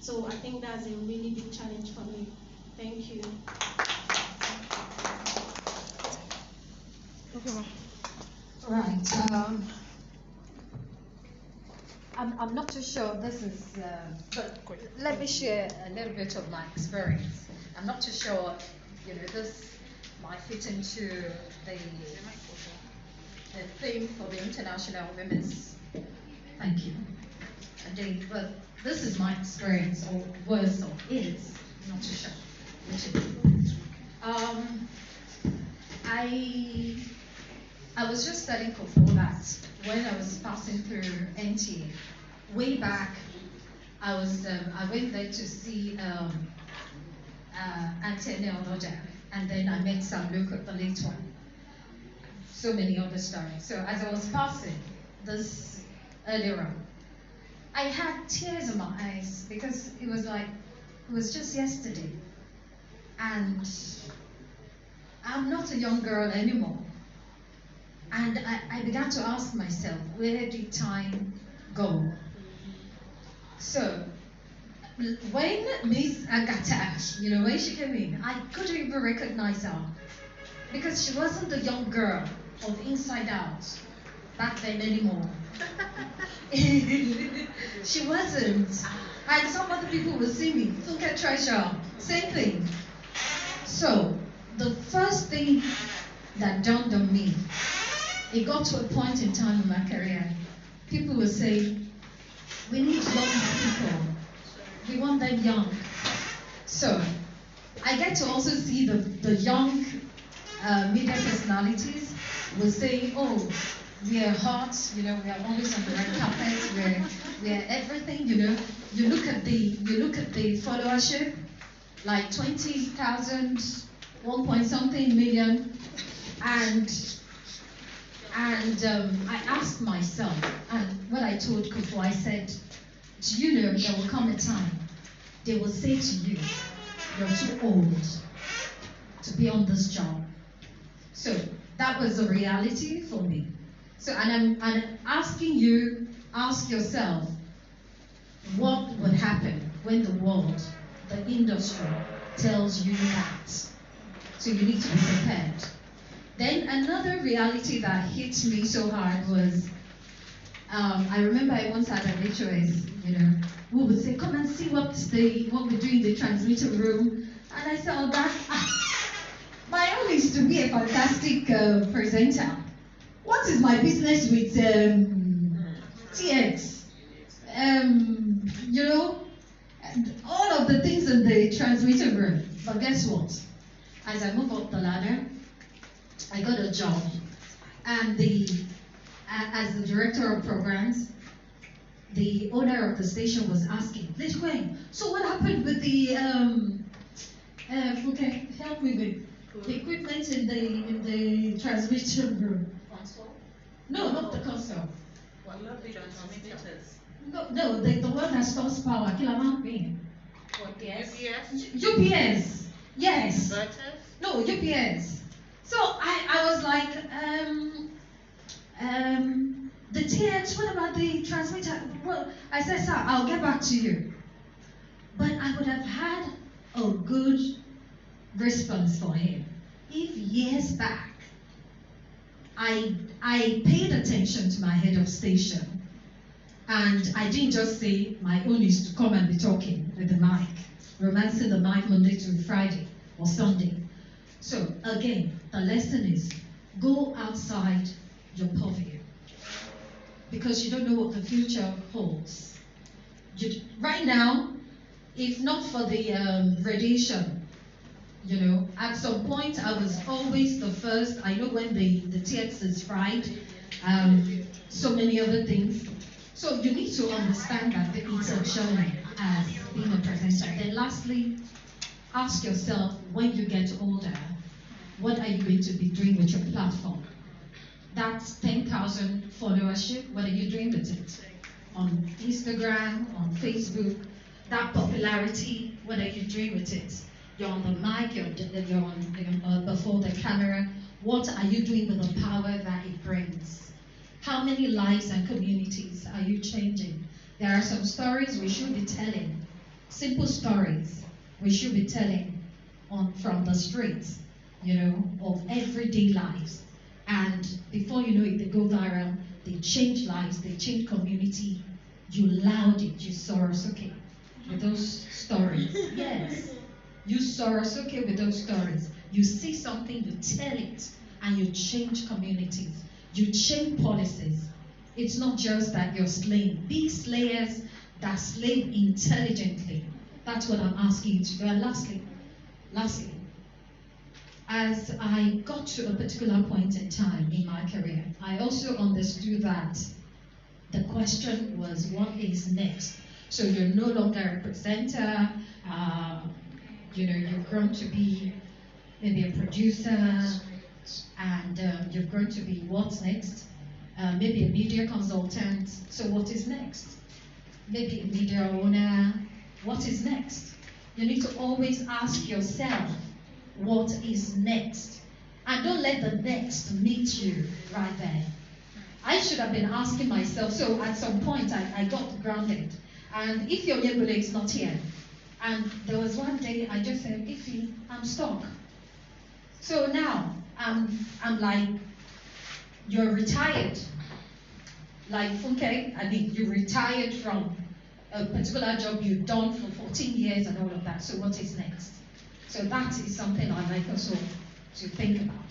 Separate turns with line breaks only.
So I think that's a really big challenge for me. Thank you.
Okay,
right. I'm not too sure this is, but let me share a little bit of my experience. I'm not too sure, this might fit into the theme for the International Women's. Thank you. But this is my experience, or was, or is, I'm not too sure which it is. I was just telling Kofo that when I was passing through NTA, way back, I went there to see Auntie Onoja, and then I met Sam Luke, the late one. So many other stories. So as I was passing this earlier on, I had tears in my eyes because it was just yesterday. And I'm not a young girl anymore. And I began to ask myself, where did time go? So when Miss Agatha, when she came in, I couldn't even recognize her because she wasn't the young girl of Inside Out back then anymore. She wasn't. And some other people were singing, Funke Treasure, same thing. So the first thing that dawned on me, it got to a point in time in my career, people were saying, we need young people. We want them young. So I get to also see the young media personalities will say, oh, we are hot, we are always on the red carpet, we're everything, You look at the followership, like 20,000, 1 point something million, and I asked myself, and what I told Kufu, I said, do you know there will come a time they will say to you, you're too old to be on this job. So that was a reality for me. So, and I'm asking you, ask yourself, what would happen when the world, the industry, tells you that? So you need to be prepared. Then another reality that hit me so hard was, I remember I once had an HOS, who would say, come and see what we do in the transmitter room. And I said, oh, my own is to be a fantastic presenter. What is my business with TX? All of the things in the transmitter room. But guess what? As I move up the ladder, I got a job. And as the director of programs, the owner of the station was asking, Lady Gwen, so what happened with the okay, help me with the equipment in the transmission room?
Console?
No, not the console.
What, not the transmitters?
No, the one that stores power, Kilamount Bean.
What, UPS?
UPS, yes.
Inverters?
No, UPS. So I was like, the TX, what about the transmitter? Well, I said, sir, I'll get back to you. But I would have had a good response for him if years back I paid attention to my head of station and I didn't just say my own is to come and be talking with the mic, romancing the mic Monday to Friday or Sunday. So again, the lesson is go outside your purview because you don't know what the future holds. Right now, if not for the radiation, at some point I was always the first. I know when the TX is fried, so many other things. So you need to understand that it's a journey as being a presenter. Then lastly, ask yourself when you get older, what are you going to be doing with your platform? That's 10,000 followership, what are you doing with it? On Instagram, on Facebook, that popularity, what are you doing with it? You're on the mic, you're on before the camera. What are you doing with the power that it brings? How many lives and communities are you changing? There are some stories we should be telling simple stories we should be telling from the streets, of everyday lives. And before you know it, they go viral, they change lives, they change community. You loud it, you Sorosuke with those stories. Yes. You Sorosuke with those stories. You see something, you tell it, and you change communities. You change policies. It's not just that you're slaying. Be slayers that slay intelligently. That's what I'm asking you to do. And lastly, as I got to a particular point in time in my career, I also understood that the question was, what is next? So you're no longer a presenter, you've grown to be maybe a producer, and you've grown to be what's next? Maybe a media consultant. So what is next? Maybe a media owner. What is next? You need to always ask yourself, what is next? And don't let the next meet you right there. I should have been asking myself, so at some point I got grounded. And if your Yebule is not here, and there was one day I just said, Ify, I'm stuck. So now I'm like, you're retired. Like Funke, you retired from a particular job you've done for 14 years and all of that. So what is next? So that is something I'd like also to think about.